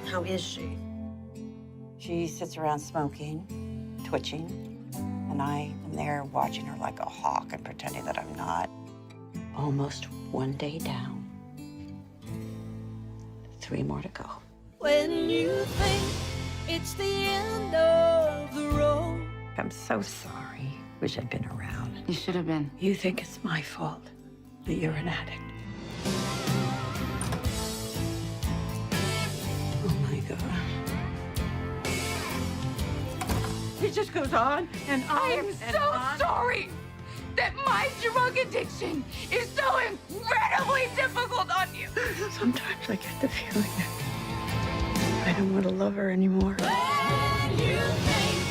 How is she? She sits around smoking, twitching, and I am there watching her like a hawk and pretending that I'm not. Almost one day down. 3 more to go. When you think it's the end of the road. I'm so sorry. Wish I'd been around. You should have been. You think it's my fault that you're an addict. Oh my God. It just goes on and on. I am so sorry that my drug addiction is so incredibly difficult on you. Sometimes I get the feeling that I don't want to love her anymore. When you think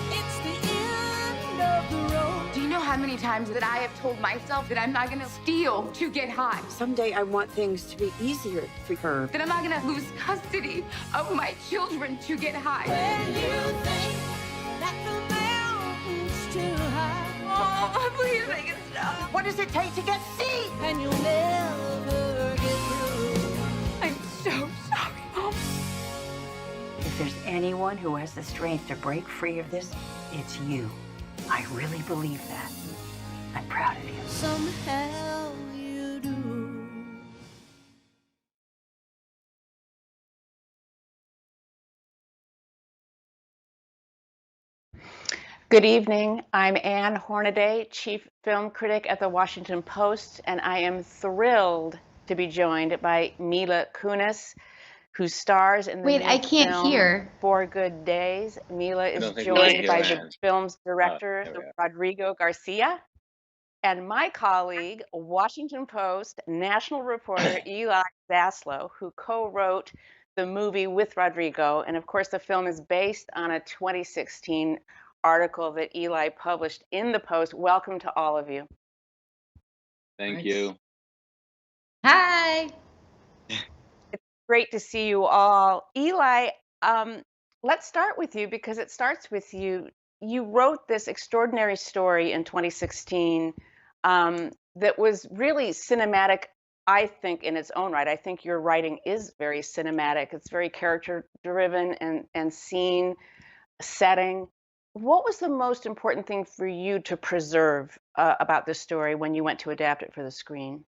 it's the end of the road. Do you know how many times that I have told myself that I'm not gonna steal to get high? Someday I want things to be easier for her. That I'm not gonna lose custody of my children to get high. When you think that the mountain's too high. Oh, please make it stop. What does it take to get seen? And you'll never get through. I'm so sorry, Mom. If there's anyone who has the strength to break free of this, it's you. I really believe that. I'm proud of you. Somehow you do. Good evening. I'm Ann Hornaday, Chief Film Critic at the Washington Post, and I am thrilled to be joined by Mila Kunis, who stars in the Wait, new I can't film hear. 4 Good Days. Mila is don't think we joined can by hear the Ann. film's director, there we are. Rodrigo Garcia, and my colleague, Washington Post national reporter Eli Saslow, who co-wrote the movie with Rodrigo. And of course, the film is based on a 2016 article that Eli published in the Post. Welcome to all of you. Thank Thanks. you. Hi. It's great to see you all. Eli, let's start with you because it starts with you. You wrote this extraordinary story in 2016 that was really cinematic, I think, in its own right. I think your writing is very cinematic. It's very character-driven and scene setting. What was the most important thing for you to preserve about this story when you went to adapt it for the screen?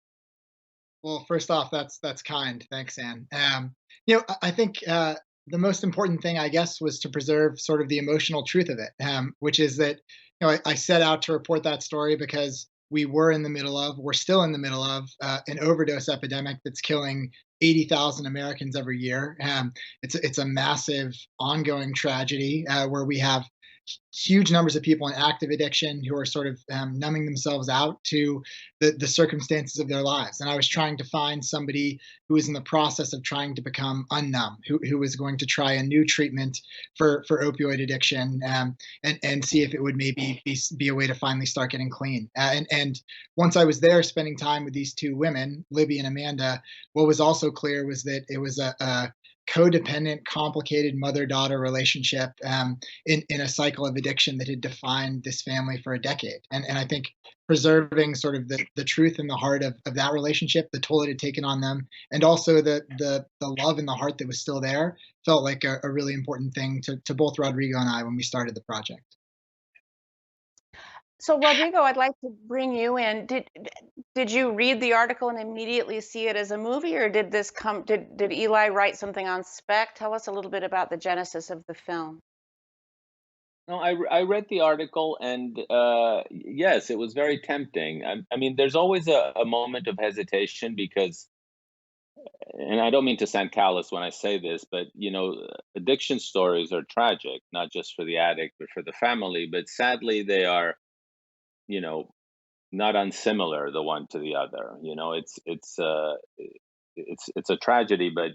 Well, first off, that's kind. Thanks, Anne. I think the most important thing, I guess, was to preserve sort of the emotional truth of it, which is that I set out to report that story because we're still in the middle of an overdose epidemic that's killing 80,000 Americans every year. It's a massive ongoing tragedy where we have huge numbers of people in active addiction who are sort of numbing themselves out to the circumstances of their lives. And I was trying to find somebody who was in the process of trying to become unnumb, who was going to try a new treatment for opioid addiction and see if it would maybe be a way to finally start getting clean. And once I was there spending time with these 2 women, Libby and Amanda, what was also clear was that it was a codependent, complicated mother-daughter relationship in a cycle of addiction that had defined this family for a decade. And I think preserving sort of the truth in the heart of that relationship, the toll it had taken on them, and also the love in the heart that was still there, felt like a really important thing to both Rodrigo and I when we started the project. So Rodrigo, I'd like to bring you in. Did you read the article and immediately see it as a movie, or did Eli write something on spec? Tell us a little bit about the genesis of the film. No, I read the article, and yes, it was very tempting. I mean, there's always a moment of hesitation because, and I don't mean to sound callous when I say this, but addiction stories are tragic, not just for the addict but for the family. But sadly, they are, not unsimilar the one to the other. It's a tragedy, but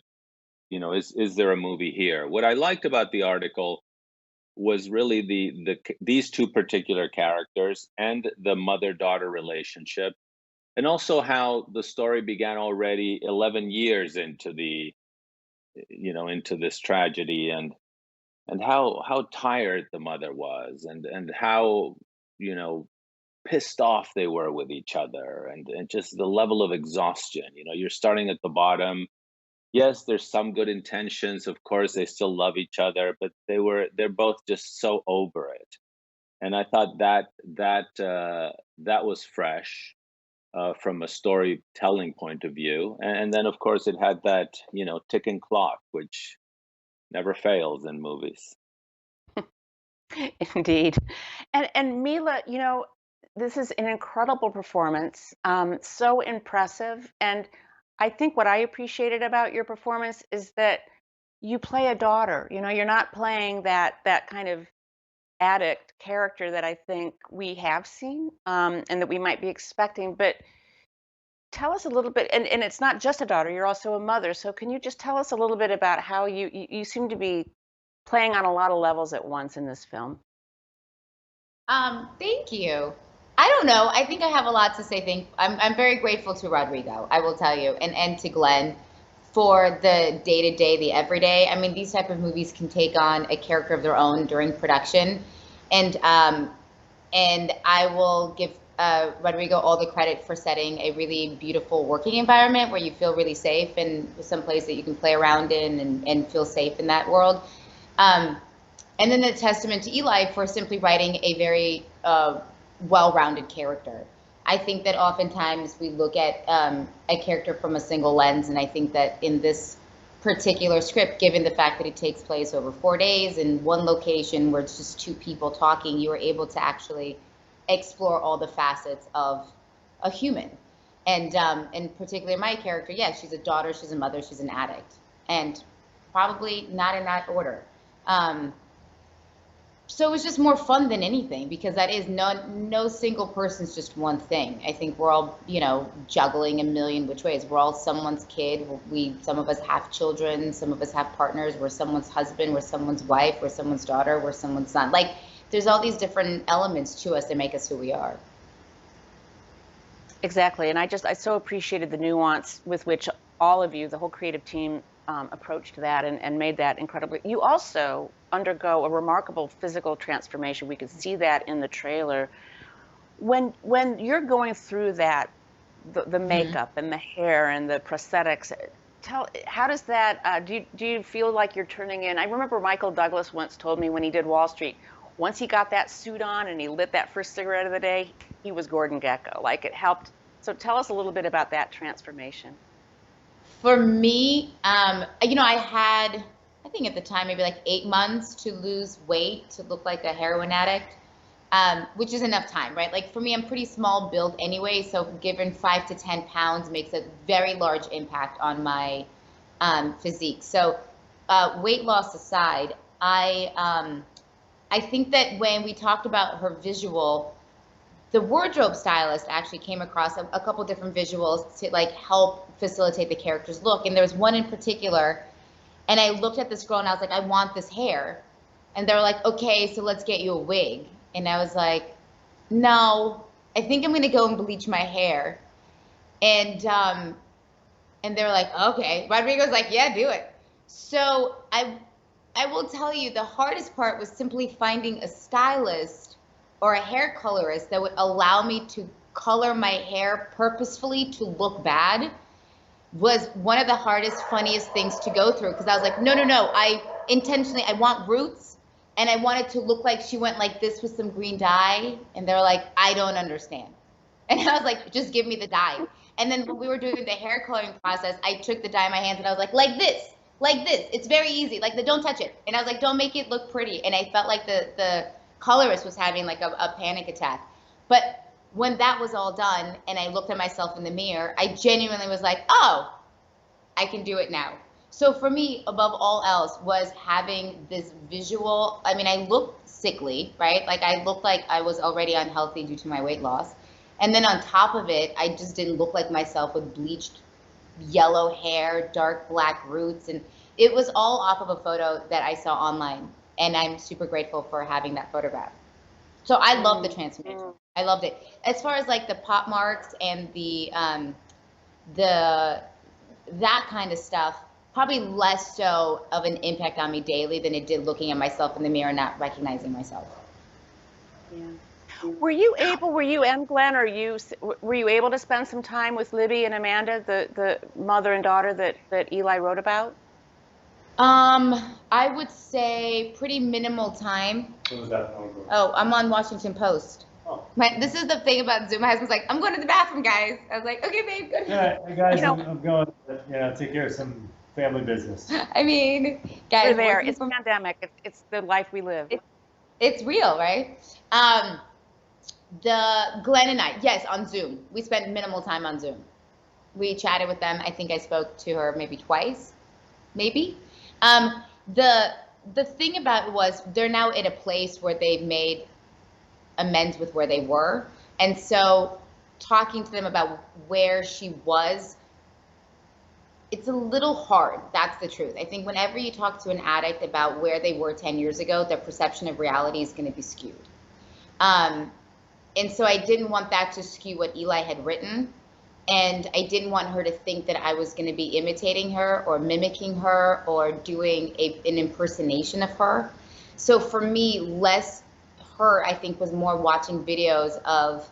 is there a movie here? What I liked about the article was really these 2 particular characters and the mother-daughter relationship, and also how the story began already 11 years into into this tragedy, and how tired the mother was, and how pissed off they were with each other, and just the level of exhaustion. You're starting at the bottom, yes, there's some good intentions. Of course, they still love each other, but they're both just so over it. And I thought that was fresh from a storytelling point of view. And then, of course, it had that ticking clock, which never fails in movies. Indeed. And Mila, this is an incredible performance, so impressive. And I think what I appreciated about your performance is that you play a daughter. You're not playing that kind of addict character that I think we have seen, and that we might be expecting. But tell us a little bit, and it's not just a daughter, you're also a mother. So can you just tell us a little bit about how you seem to be playing on a lot of levels at once in this film? Thank you. I don't know. I think I have a lot to say. I'm very grateful to Rodrigo, I will tell you, and to Glenn for the day-to-day, the everyday. I mean, these type of movies can take on a character of their own during production. And I will give Rodrigo all the credit for setting a really beautiful working environment where you feel really safe and some place that you can play around in and feel safe in that world. And then the testament to Eli for simply writing a very well-rounded character. I think that oftentimes we look at a character from a single lens, and I think that in this particular script, given the fact that it takes place over 4 days in one location where it's just two people talking, you were able to actually explore all the facets of a human. And particularly my character, yeah, she's a daughter, she's a mother, she's an addict, and probably not in that order. So it was just more fun than anything, because that is no single person's just one thing. I think we're all, juggling a million which ways. We're all someone's kid. Some of us have children. Some of us have partners. We're someone's husband. We're someone's wife. We're someone's daughter. We're someone's son. Like, there's all these different elements to us that make us who we are. Exactly. And I so appreciated the nuance with which all of you, the whole creative team, approached that and made that incredibly. You also undergo a remarkable physical transformation. We could see that in the trailer. When you're going through that, the makeup and the hair and the prosthetics, how does that, do you feel like you're turning in? I remember Michael Douglas once told me when he did Wall Street, once he got that suit on and he lit that first cigarette of the day, he was Gordon Gekko. Like, it helped. So tell us a little bit about that transformation. For me, I had, I think at the time, maybe like 8 months to lose weight to look like a heroin addict, which is enough time, right? Like, for me, I'm pretty small build anyway, so given 5 to 10 pounds makes a very large impact on my physique. So weight loss aside, I think that when we talked about her visual, the wardrobe stylist actually came across a couple different visuals to like help facilitate the character's look. And there was one in particular, and I looked at this girl and I was like, I want this hair. And they were like, okay, so let's get you a wig. And I was like, no, I think I'm gonna go and bleach my hair. And they were like, okay. Rodrigo's like, yeah, do it. So I will tell you, the hardest part was simply finding a stylist or a hair colorist that would allow me to color my hair purposefully to look bad was one of the hardest, funniest things to go through. Because I was like, no, I want roots, and I want it to look like she went like this with some green dye. And they were like, I don't understand. And I was like, just give me the dye. And then when we were doing the hair coloring process, I took the dye in my hands and I was like this. It's very easy. Like, don't touch it. And I was like, don't make it look pretty. And I felt like the colorist was having like a panic attack. But when that was all done and I looked at myself in the mirror, I genuinely was like, oh, I can do it now. So for me, above all else, was having this visual. I mean, I looked sickly, right? Like, I looked like I was already unhealthy due to my weight loss. And then on top of it, I just didn't look like myself with bleached yellow hair, dark black roots. And it was all off of a photo that I saw online. And I'm super grateful for having that photograph. So I love the transformation. I loved it. As far as like the pop marks and that kind of stuff, probably less so of an impact on me daily than it did looking at myself in the mirror and not recognizing myself. Yeah. Were you and Glenn, were you able to spend some time with Libby and Amanda, the mother and daughter that Eli wrote about? I would say pretty minimal time. What was that phone call? Oh, I'm on Washington Post. Oh. This is the thing about Zoom. My husband's like, I'm going to the bathroom, guys. I was like, okay, babe, good. Yeah, hey guys, I'm going to take care of some family business. I mean, guys, We're there. It's a pandemic. It's the life we live. It's real, right? The Glenn and I, yes, on Zoom. We spent minimal time on Zoom. We chatted with them. I think I spoke to her maybe twice, maybe. The thing about it was they're now at a place where they've made amends with where they were. And so talking to them about where she was, it's a little hard. That's the truth. I think whenever you talk to an addict about where they were 10 years ago, their perception of reality is going to be skewed. And so I didn't want that to skew what Eli had written. And I didn't want her to think that I was going to be imitating her or mimicking her or doing an impersonation of her. So for me, less her, I think, was more watching videos of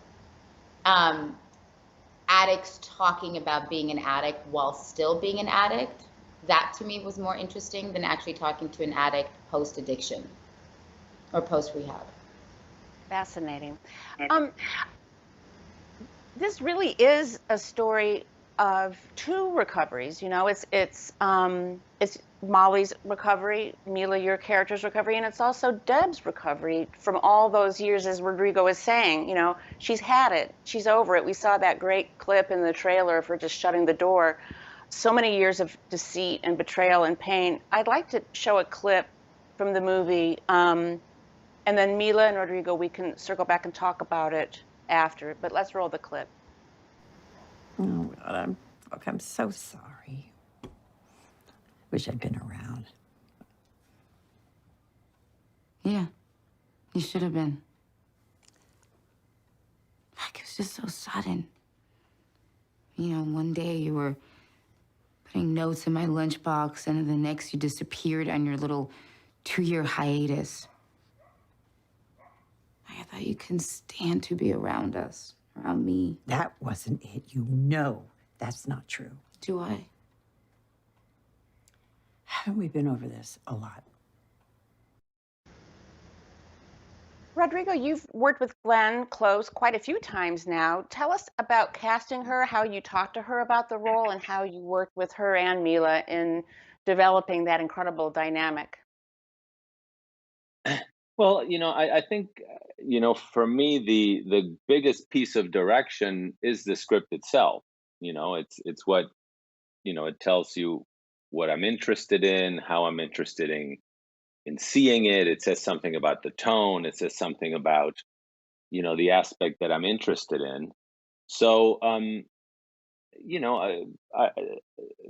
addicts talking about being an addict while still being an addict. That to me was more interesting than actually talking to an addict post-addiction or post-rehab. Fascinating. This really is a story of two recoveries. You know, it's Molly's recovery, Mila, your character's recovery, and it's also Deb's recovery from all those years, as Rodrigo was saying. You know, she's had it, she's over it. We saw that great clip in the trailer of her just shutting the door. So many years of deceit and betrayal and pain. I'd like to show a clip from the movie, and then Mila and Rodrigo, we can circle back and talk about it after, but let's roll the clip. Oh, God, I'm so sorry. Wish I'd been around. Yeah, you should have been. Like, it was just so sudden. You know, one day you were putting notes in my lunchbox, and then the next you disappeared on your little 2-year hiatus. I thought you couldn't stand to be around us, around me. That wasn't it. You know that's not true. Do I? Haven't we been over this a lot? Rodrigo, you've worked with Glenn Close quite a few times now. Tell us about casting her, how you talked to her about the role, and how you worked with her and Mila in developing that incredible dynamic. Well, I think, for me, the biggest piece of direction is the script itself. It's what, it tells you what I'm interested in, how I'm interested in seeing it. It says something about the tone. It says something about, the aspect that I'm interested in. So,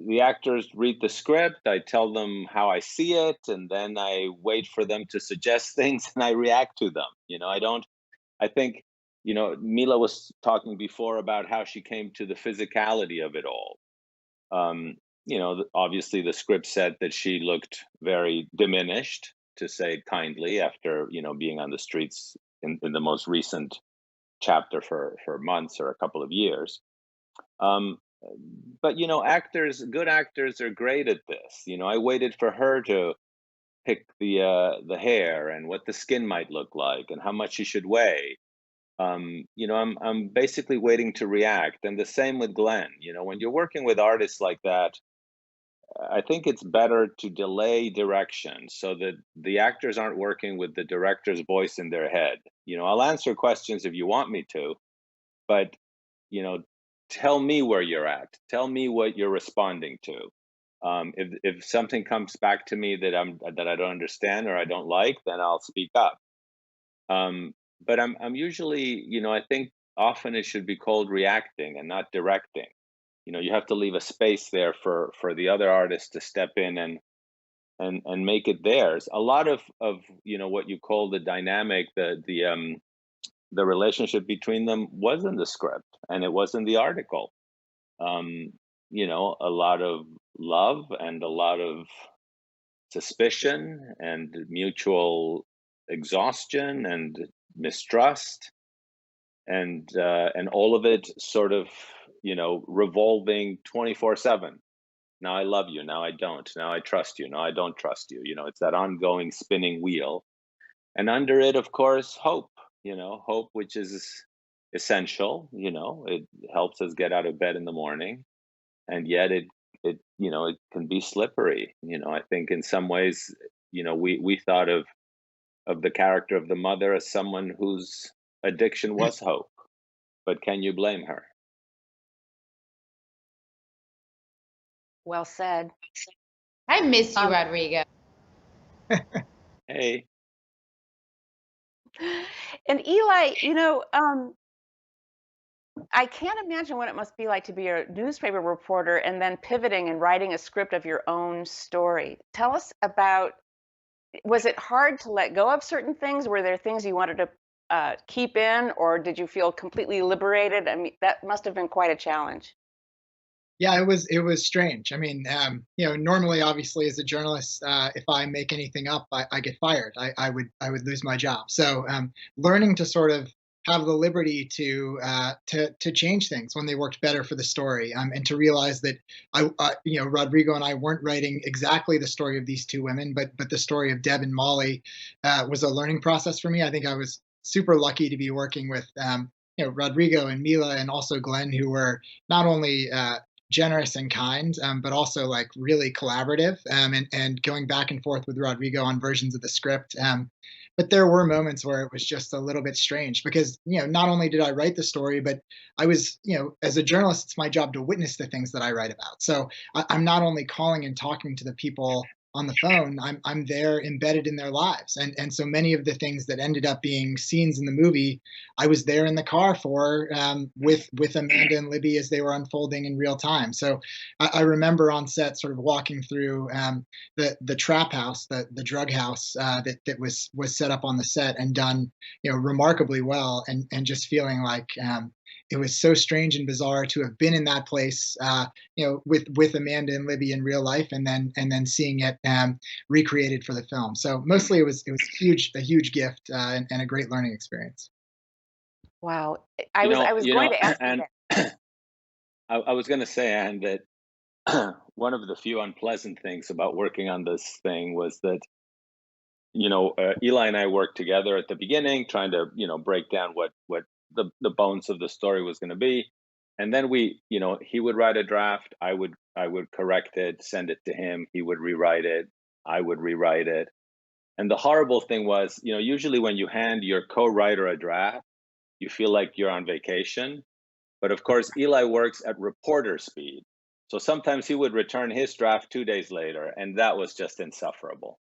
the actors read the script. I tell them how I see it, and then I wait for them to suggest things, and I react to them. I think, Mila was talking before about how she came to the physicality of it all. Obviously the script said that she looked very diminished, to say it kindly, after, being on the streets in the most recent chapter for months or a couple of years. But good actors are great at this. I waited for her to pick the hair and what the skin might look like and how much she should weigh. I'm basically waiting to react. And the same with Glenn. When you're working with artists like that, I think it's better to delay direction so that the actors aren't working with the director's voice in their head. I'll answer questions if you want me to, but tell me where you're at. Tell me what you're responding to. If something comes back to me that I don't understand or I don't like, then I'll speak up. But I'm usually, I think often it should be called reacting and not directing. You have to leave a space there for the other artist to step in and make it theirs. A lot of what you call the dynamic, the relationship between them was in the script and it was in the article. A lot of love and a lot of suspicion and mutual exhaustion and mistrust. and all of it sort of, revolving 24/7. Now I love you, now I don't, now I trust you, now I don't trust you. It's that ongoing spinning wheel. And under it, of course, hope, hope, which is essential. It helps us get out of bed in the morning. And yet it can be slippery. I think in some ways, we thought of the character of the mother as someone whose addiction was hope. But can you blame her? Well said. I miss you, Rodrigo. Hey. And Eli, I can't imagine what it must be like to be a newspaper reporter and then pivoting and writing a script of your own story. Tell us about, was it hard to let go of certain things? Were there things you wanted to keep in, or did you feel completely liberated? I mean, that must have been quite a challenge. Yeah, it was strange. I mean, normally, obviously, as a journalist, if I make anything up, I get fired. I would lose my job. So learning to sort of have the liberty to change things when they worked better for the story, and to realize that Rodrigo and I weren't writing exactly the story of these two women, but the story of Deb and Molly was a learning process for me. I think I was super lucky to be working with Rodrigo and Mila, and also Glenn, who were not only generous and kind, but also like really collaborative, and going back and forth with Rodrigo on versions of the script. But there were moments where it was just a little bit strange because, not only did I write the story, but I was, as a journalist, it's my job to witness the things that I write about. So I'm not only calling and talking to the people on the phone, I'm there embedded in their lives. And so many of the things that ended up being scenes in the movie, I was there in the car for, with Amanda and Libby as they were unfolding in real time. So I remember on set sort of walking through the trap house, the drug house that was set up on the set and done, remarkably well, and just feeling like it was so strange and bizarre to have been in that place, with Amanda and Libby in real life, and then seeing it recreated for the film. So mostly it was a huge gift, and a great learning experience. Wow. I was going to ask you that. I was going to say, Anne, that one of the few unpleasant things about working on this thing was that, Eli and I worked together at the beginning, trying to, break down what the bones of the story was going to be. And then he would write a draft, I would correct it, send it to him, he would rewrite it, I would rewrite it. And the horrible thing was, usually when you hand your co-writer a draft, you feel like you're on vacation. But of course, Eli works at reporter speed. So sometimes he would return his draft 2 days later, and that was just insufferable.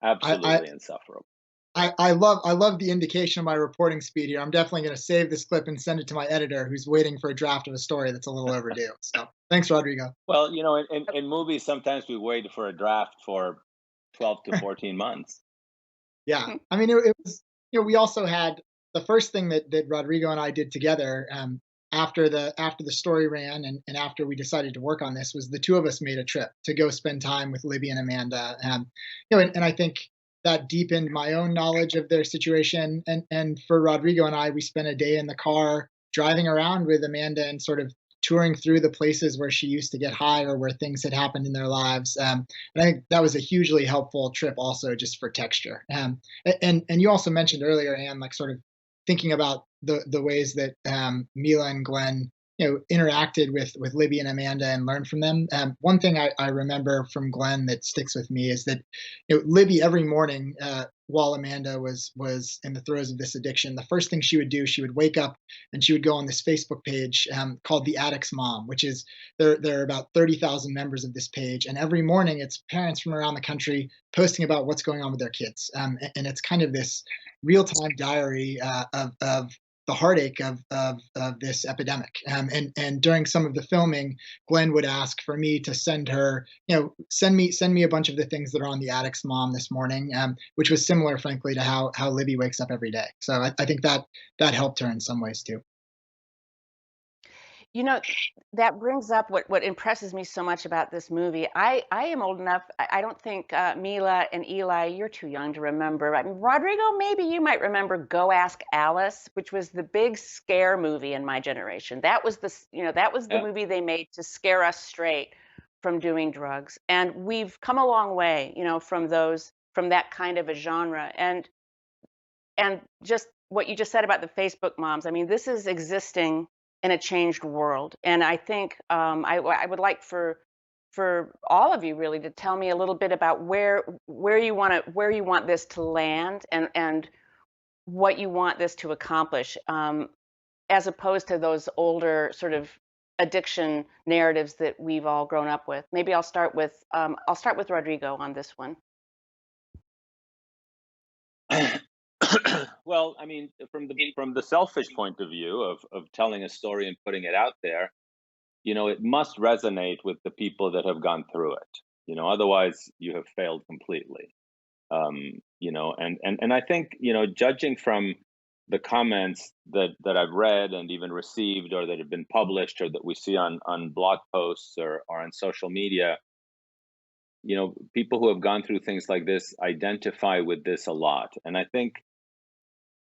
Absolutely insufferable. I love the indication of my reporting speed here. I'm definitely going to save this clip and send it to my editor, who's waiting for a draft of a story that's a little overdue. So thanks, Rodrigo. Well, in movies, sometimes we wait for a draft for 12 to 14 months. Yeah, I mean, it was, we also had the first thing that Rodrigo and I did together, after the story ran, and after we decided to work on this, was the two of us made a trip to go spend time with Libby and Amanda. And I think that deepened my own knowledge of their situation. And for Rodrigo and I, we spent a day in the car driving around with Amanda and sort of touring through the places where she used to get high or where things had happened in their lives. And I think that was a hugely helpful trip also, just for texture. And you also mentioned earlier, Anne, like sort of thinking about the ways that Mila and Glenn interacted with Libby and Amanda and learned from them. One thing I remember from Glenn that sticks with me is that Libby, every morning while Amanda was in the throes of this addiction, the first thing she would do, she would wake up and she would go on this Facebook page called The Addict's Mom, which is, there are about 30,000 members of this page, and every morning it's parents from around the country posting about what's going on with their kids, and it's kind of this real-time diary of the heartache of this epidemic. And during some of the filming, Glenn would ask for me to send her, send me a bunch of the things that are on The Addict's Mom this morning, which was similar, frankly, to how Libby wakes up every day. So I think that helped her in some ways too. You know, that brings up what impresses me so much about this movie. I am old enough. I don't think Mila and Eli, you're too young to remember. I mean, Rodrigo, maybe you might remember Go Ask Alice, which was the big scare movie in my generation. That was that was the Yeah. movie they made to scare us straight from doing drugs. And we've come a long way, from that kind of a genre. And just what you just said about the Facebook moms, I mean, this is existing in a changed world. And I think I would like for all of you really to tell me a little bit about where you want this to land, and what you want this to accomplish, as opposed to those older sort of addiction narratives that we've all grown up with. Maybe I'll start with Rodrigo on this one. Well, I mean, from the selfish point of view of telling a story and putting it out there, it must resonate with the people that have gone through it. Otherwise you have failed completely. And I think, judging from the comments that I've read and even received, or that have been published, or that we see on blog posts or on social media, people who have gone through things like this identify with this a lot. And I think,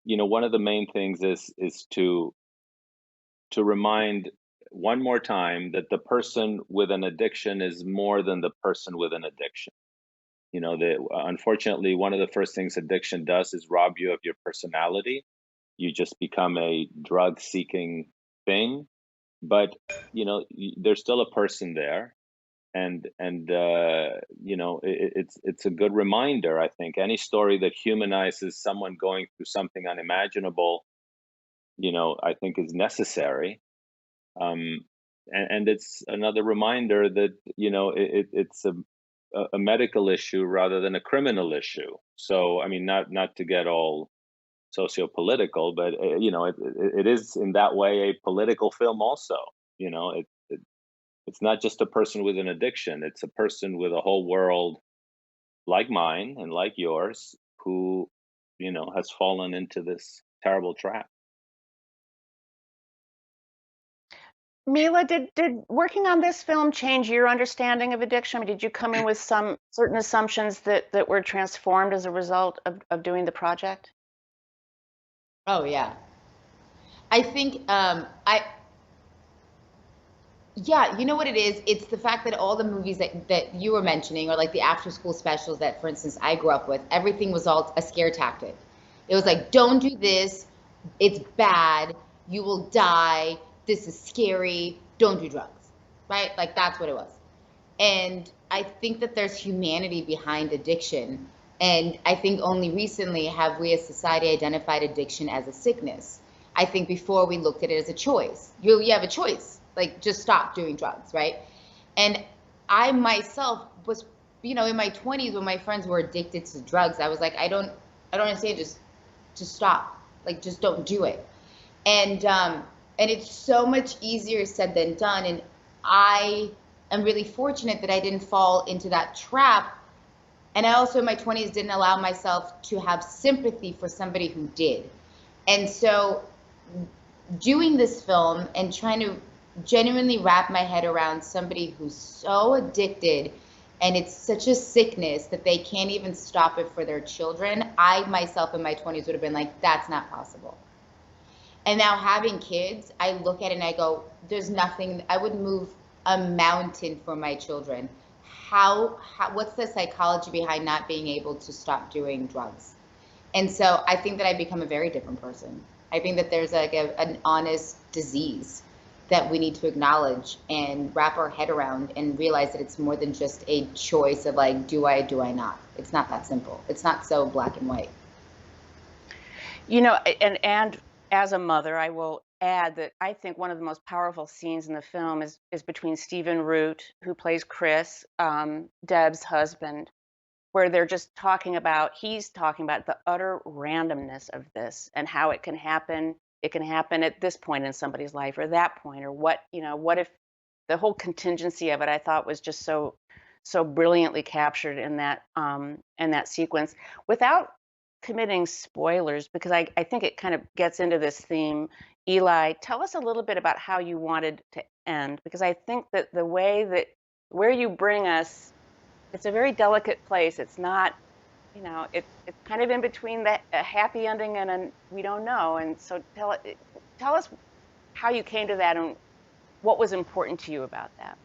one of the main things is to remind one more time that the person with an addiction is more than the person with an addiction. Unfortunately, one of the first things addiction does is rob you of your personality. You just become a drug-seeking thing. But there's still a person there, and it's a good reminder. I think any story that humanizes someone going through something unimaginable, I think is necessary. And it's another reminder that it's a medical issue rather than a criminal issue. So I mean, not to get all socio-political, but it is in that way a political film also. It's not just a person with an addiction, it's a person with a whole world like mine and like yours who has fallen into this terrible trap. Mila, did working on this film change your understanding of addiction? I mean, did you come in with some certain assumptions that were transformed as a result of doing the project? Oh yeah. I think yeah, you know what it is? It's the fact that all the movies that you were mentioning, or like the after school specials that, for instance, I grew up with, everything was all a scare tactic. It was like, don't do this, it's bad, you will die, this is scary, don't do drugs, right? Like that's what it was. And I think that there's humanity behind addiction. And I think only recently have we as society identified addiction as a sickness. I think before we looked at it as a choice. You have a choice, like just stop doing drugs, right? And I myself was, in my 20s when my friends were addicted to drugs, I was like, I don't understand, just stop, like just don't do it. And it's so much easier said than done. And I am really fortunate that I didn't fall into that trap. And I also in my 20s didn't allow myself to have sympathy for somebody who did. And so doing this film and trying to genuinely wrap my head around somebody who's so addicted and it's such a sickness that they can't even stop it for their children, I myself in my 20s would have been like, that's not possible. And now having kids, I look at it and I go, there's nothing, I would move a mountain for my children. What's the psychology behind not being able to stop doing drugs? And so I think that I've become a very different person. I think that there's like an honest disease that we need to acknowledge and wrap our head around and realize that it's more than just a choice of like, do I not? It's not that simple. It's not so black and white. And as a mother, I will add that I think one of the most powerful scenes in the film is between Stephen Root, who plays Chris, Deb's husband, where he's talking about the utter randomness of this and how it can happen. It can happen at this point in somebody's life or that point, or what if the whole contingency of it, I thought was just so brilliantly captured in that sequence, without committing spoilers, because I think it kind of gets into this theme. Eli, tell us a little bit about how you wanted to end, because I think that the way that where you bring us, it's a very delicate place. It's not, it's kind of in between a happy ending and a we don't know. And so tell us how you came to that and what was important to you about that.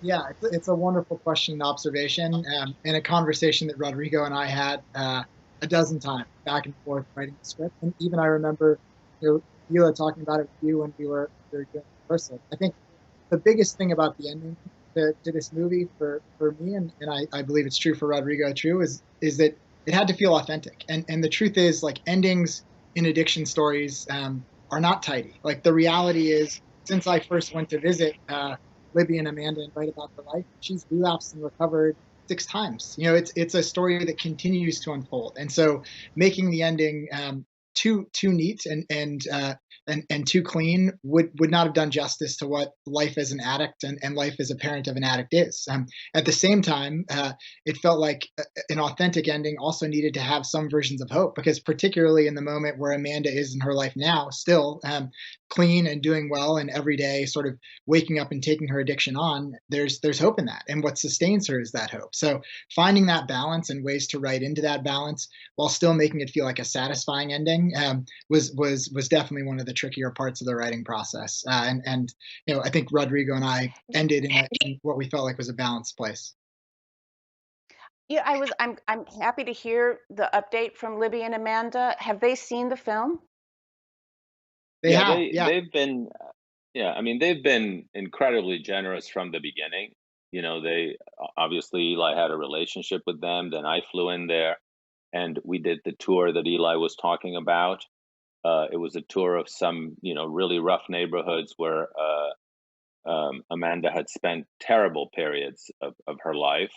Yeah, it's a wonderful question and observation, and a conversation that Rodrigo and I had a dozen times back and forth writing the script. And even I remember, Mila talking about it with you when we were doing rehearsal. I think the biggest thing about the ending to this movie for me, and I believe it's true for Rodrigo too, is that it had to feel authentic. And the truth is, like, endings in addiction stories are not tidy. Like, the reality is, since I first went to visit Libby and Amanda and write about their life, she's relapsed and recovered 6 times. It's a story that continues to unfold. And so making the ending too neat and too clean would not have done justice to what life as an addict and life as a parent of an addict is. At the same time, it felt like an authentic ending also needed to have some versions of hope, because particularly in the moment where Amanda is in her life now, still clean and doing well, and every day sort of waking up and taking her addiction on, there's hope in that. And what sustains her is that hope. So finding that balance and ways to write into that balance while still making it feel like a satisfying ending was definitely one of the trickier parts of the writing process. And I think Rodrigo and I ended in what we felt like was a balanced place. Yeah, I'm happy to hear the update from Libby and Amanda. Have they seen the film? They Yeah, have, they yeah. they've been yeah, I mean, they've been incredibly generous from the beginning. They obviously, Eli had a relationship with them, then I flew in there and we did the tour that Eli was talking about. It was a tour of some, really rough neighborhoods where Amanda had spent terrible periods of her life.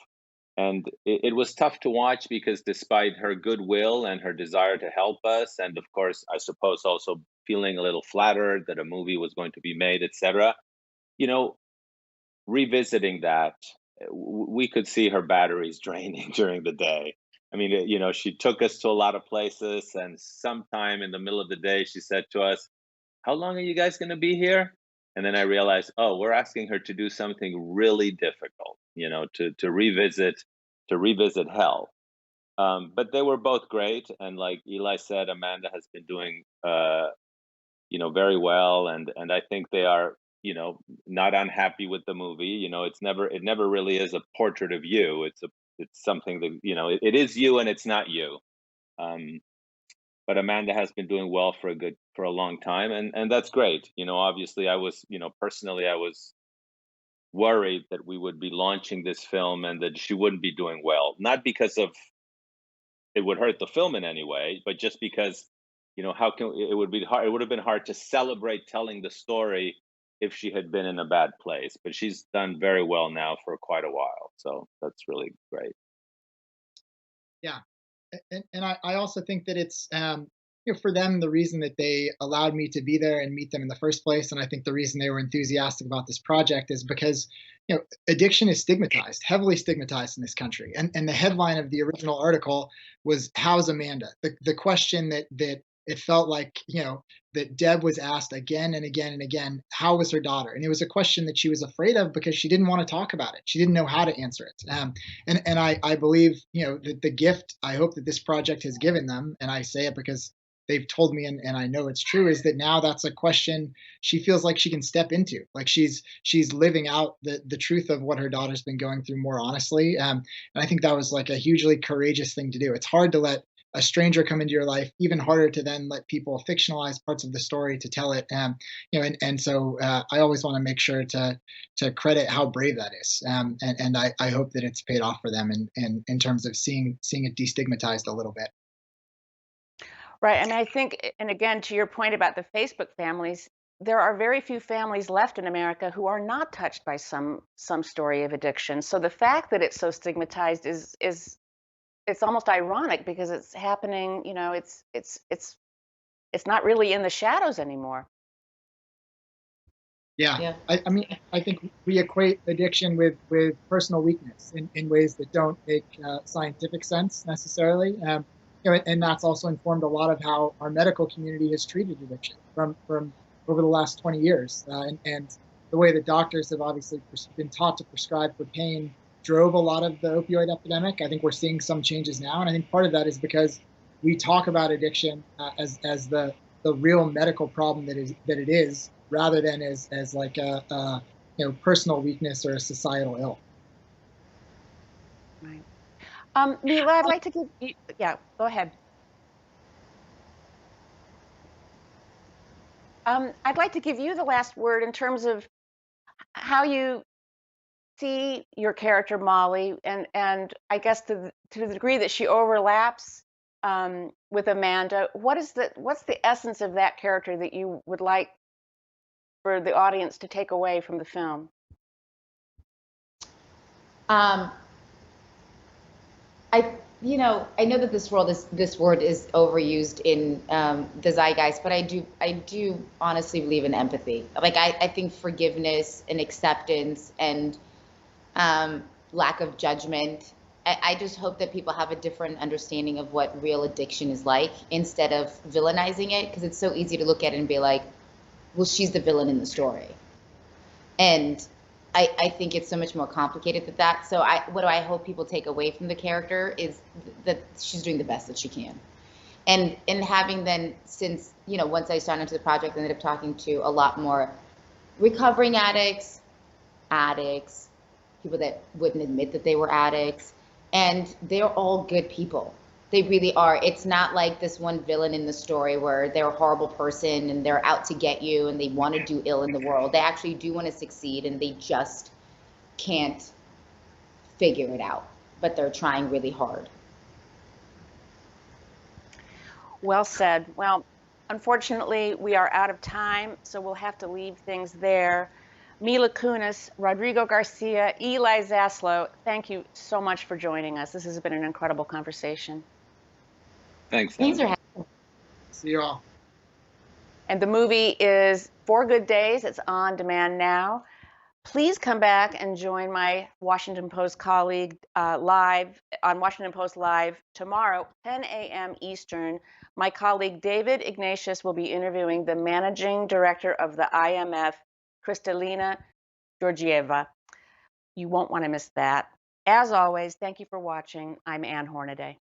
And it was tough to watch because despite her goodwill and her desire to help us, and of course, I suppose also feeling a little flattered that a movie was going to be made, etc., you know, revisiting that, we could see her batteries draining during the day. I mean, she took us to a lot of places, and sometime in the middle of the day, she said to us, "How long are you guys going to be here?" And then I realized, oh, we're asking her to do something really difficult, to revisit hell. But they were both great, and like Eli said, Amanda has been doing, very well, and I think they are, not unhappy with the movie. It never really is a portrait of you. It's something that it is you, and it's not you. Um, but Amanda has been doing well for a long time, and that's great. Obviously, personally, I was worried that we would be launching this film and that she wouldn't be doing well, not because of it would hurt the film in any way, but just because how can it would be hard. It would have been hard to celebrate telling the story if she had been in a bad place. But she's done very well now for quite a while, so that's really great. Yeah. And I also think that it's for them, the reason that they allowed me to be there and meet them in the first place, and I think the reason they were enthusiastic about this project, is because addiction is stigmatized, heavily stigmatized in this country. And the headline of the original article was, "How's Amanda?" The question that it felt like that Deb was asked again and again and again, how was her daughter? And it was a question that she was afraid of because she didn't want to talk about it. She didn't know how to answer it. And I believe that the gift I hope that this project has given them, and I say it because they've told me, and I know it's true, is that now that's a question she feels like she can step into. Like she's living out the truth of what her daughter's been going through more honestly. And I think that was like a hugely courageous thing to do. It's hard to let a stranger come into your life, even harder to then let people fictionalize parts of the story to tell it. And so I always want to make sure to credit how brave that is. And I hope that it's paid off for them in terms of seeing it destigmatized a little bit. Right. And I think, and again, to your point about the Facebook families, there are very few families left in America who are not touched by some story of addiction. So the fact that it's so stigmatized is it's almost ironic because it's happening, it's not really in the shadows anymore. Yeah. I mean, I think we equate addiction with personal weakness in ways that don't make scientific sense necessarily. and that's also informed a lot of how our medical community has treated addiction from over the last 20 years. And the way that doctors have obviously been taught to prescribe for pain drove a lot of the opioid epidemic. I think we're seeing some changes now, and I think part of that is because we talk about addiction as the real medical problem that it is, rather than as like a personal weakness or a societal ill. Right. Mila, I'd like to give you, yeah, go ahead. I'd like to give you the last word in terms of how you see your character Molly, and I guess to the degree that she overlaps with Amanda, what's the essence of that character that you would like for the audience to take away from the film? I know that this word is overused in the zeitgeist, but I do honestly believe in empathy. Like I think forgiveness and acceptance and lack of judgment. I just hope that people have a different understanding of what real addiction is like, instead of villainizing it, because it's so easy to look at it and be like, well, she's the villain in the story. And I think it's so much more complicated than that. So what do I hope people take away from the character is that she's doing the best that she can. And having then, since, once I started into the project, I ended up talking to a lot more recovering addicts, people that wouldn't admit that they were addicts, and they're all good people. They really are. It's not like this one villain in the story where they're a horrible person and they're out to get you and they want to do ill in the world. They actually do want to succeed, and they just can't figure it out, but they're trying really hard. Well said. Well, unfortunately, we are out of time, so we'll have to leave things there. Mila Kunis, Rodrigo Garcia, Eli Saslow, thank you so much for joining us. This has been an incredible conversation. Thanks. Thanks for having me. See you all. And the movie is 4 Good Days. It's on demand now. Please come back and join my Washington Post colleague live on Washington Post Live tomorrow, 10 a.m. Eastern. My colleague David Ignatius will be interviewing the managing director of the IMF, Kristalina Georgieva. You won't want to miss that. As always, thank you for watching. I'm Ann Hornaday.